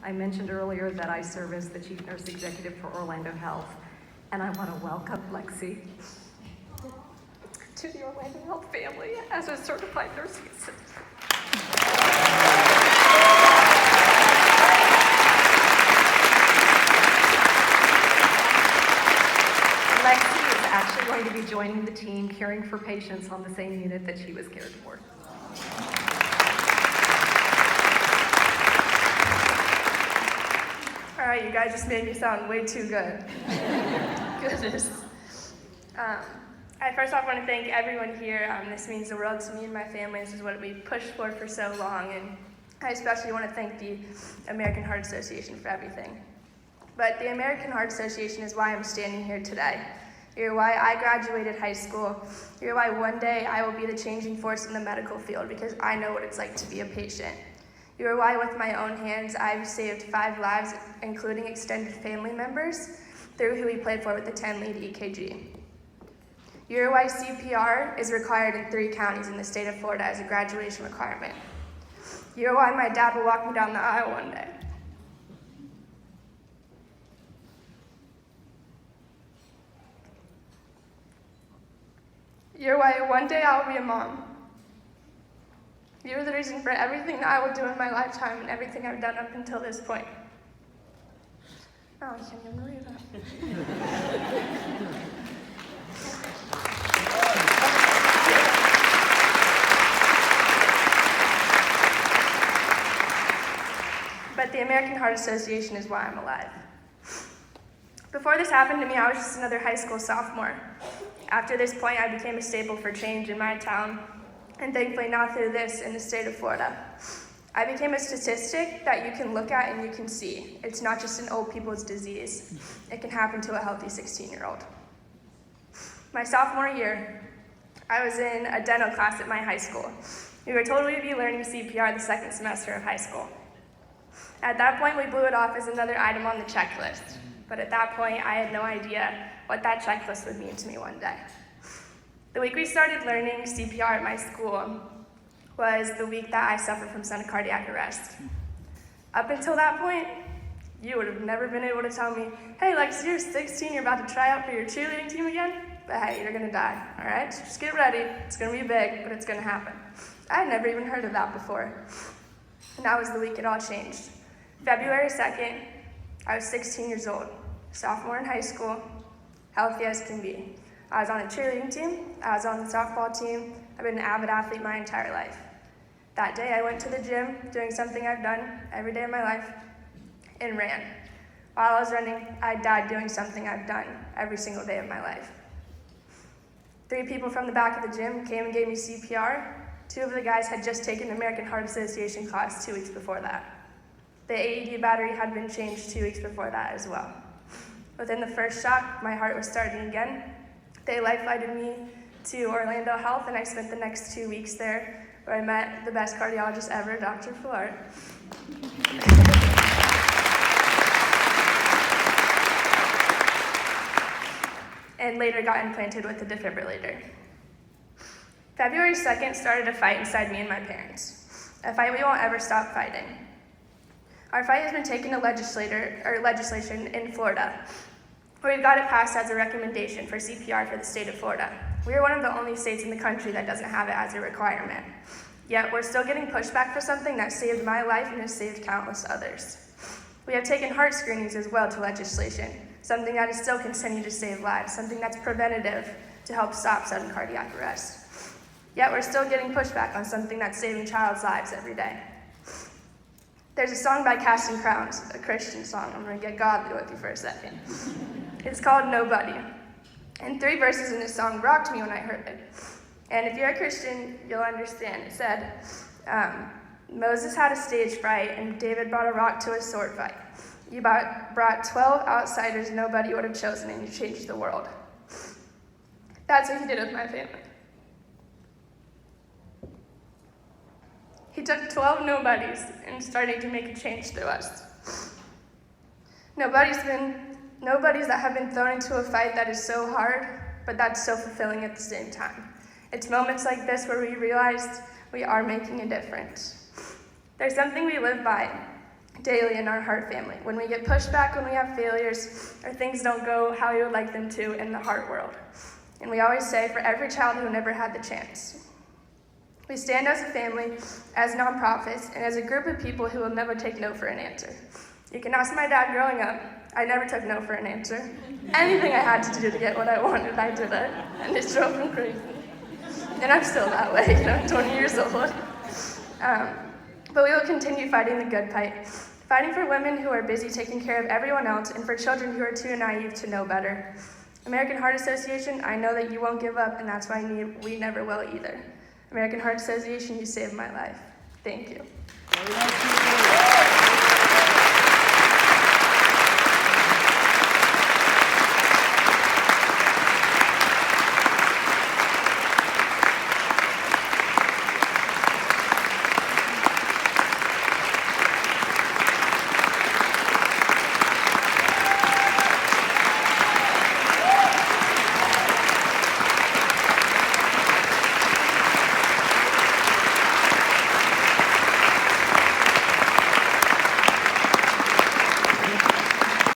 I mentioned earlier that I serve as the Chief Nurse Executive for Orlando Health, and I want to welcome Lexi to the Orlando Health family as a certified nursing assistant. Lexi is actually going to be joining the team caring for patients on the same unit that she was cared for. All right, you guys just made me sound way too good. Goodness. I first off want to thank everyone here. This means the world to me and my family. This is what we pushed for so long, and I especially want to thank the American Heart Association for everything. But the American Heart Association is why I'm standing here today. You're why I graduated high school. You're why one day I will be the changing force in the medical field, because I know what it's like to be a patient. You are why with my own hands I've saved 5 lives, including extended family members, through who we played for with the 10-lead EKG. You are why CPR is required in 3 counties in the state of Florida as a graduation requirement. You are why my dad will walk me down the aisle one day. You're why one day I will be a mom. You're the reason for everything that I will do in my lifetime and everything I've done up until this point. Oh, I can't even believe that. But the American Heart Association is why I'm alive. Before this happened to me, I was just another high school sophomore. After this point, I became a staple for change in my town, and thankfully now through this in the state of Florida. I became a statistic that you can look at and you can see. It's not just an old people's disease. It can happen to a healthy 16-year-old. My sophomore year, I was in a dental class at my high school. We were told we'd be learning CPR the second semester of high school. At that point, we blew it off as another item on the checklist. But at that point, I had no idea what that checklist would mean to me one day. The week we started learning CPR at my school was the week that I suffered from sudden cardiac arrest. Up until that point, you would have never been able to tell me, hey, Lexi, you're 16, you're about to try out for your cheerleading team again, but hey, you're gonna die, all right? So just get ready, it's gonna be big, but it's gonna happen. I had never even heard of that before. And that was the week it all changed. February 2nd, I was 16 years old, sophomore in high school, healthy as can be. I was on a cheerleading team, I was on the softball team, I've been an avid athlete my entire life. That day I went to the gym, doing something I've done every day of my life, and ran. While I was running, I died doing something I've done every single day of my life. 3 people from the back of the gym came and gave me CPR. 2 of the guys had just taken the American Heart Association class 2 weeks before that. The AED battery had been changed 2 weeks before that as well. Within the first shock, my heart was starting again. They life-flighted me to Orlando Health, and I spent the next 2 weeks there, where I met the best cardiologist ever, Dr. Flart. And later got implanted with a defibrillator. February 2nd started a fight inside me and my parents. A fight we won't ever stop fighting. Our fight has been taken to legislation in Florida, where we've got it passed as a recommendation for CPR for the state of Florida. We are one of the only states in the country that doesn't have it as a requirement. Yet we're still getting pushback for something that saved my life and has saved countless others. We have taken heart screenings as well to legislation, something that is still continuing to save lives, something that's preventative to help stop sudden cardiac arrest. Yet we're still getting pushback on something that's saving child's lives every day. There's a song by Casting Crowns, a Christian song. I'm going to get godly with you for a second. It's called Nobody. And 3 verses in this song rocked me when I heard it. And if you're a Christian, you'll understand. It said, Moses had a stage fright, and David brought a rock to a sword fight. You brought 12 outsiders nobody would have chosen, and you changed the world. That's what he did with my family. He took 12 nobodies and started to make a change through us. Nobodies that have been thrown into a fight that is so hard, but that's so fulfilling at the same time. It's moments like this where we realized we are making a difference. There's something we live by daily in our heart family. When we get pushed back, when we have failures, or things don't go how we would like them to in the heart world. And we always say, for every child who never had the chance. We stand as a family, as nonprofits, and as a group of people who will never take no for an answer. You can ask my dad growing up. I never took no for an answer. Anything I had to do to get what I wanted, I did it. And it drove him crazy. And I'm still that way, I'm 20 years old. But we will continue fighting the good fight. Fighting for women who are busy taking care of everyone else and for children who are too naive to know better. American Heart Association, I know that you won't give up, and that's why we never will either. American Heart Association, you saved my life. Thank you.